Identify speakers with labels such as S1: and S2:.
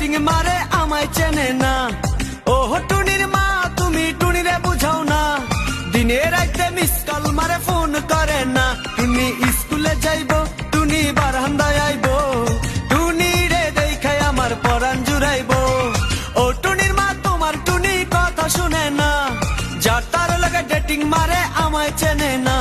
S1: Dating মারে আমায় চেনে না। ও টুনির মা তুমি টুনিরে বুঝাও না, দিনে রাইতে মিস কল মারে ফোন করে না। টুনি স্কুলে যাইবো, টুনি বারান্দায় আইবো, টুনি রে দেখাই আমার পরাণ জুড়াইবো। ও টুনির মা তোমার টুনি কথা শুনে না, যার তার লগে ডেটিং মারে আমায় চেনে না।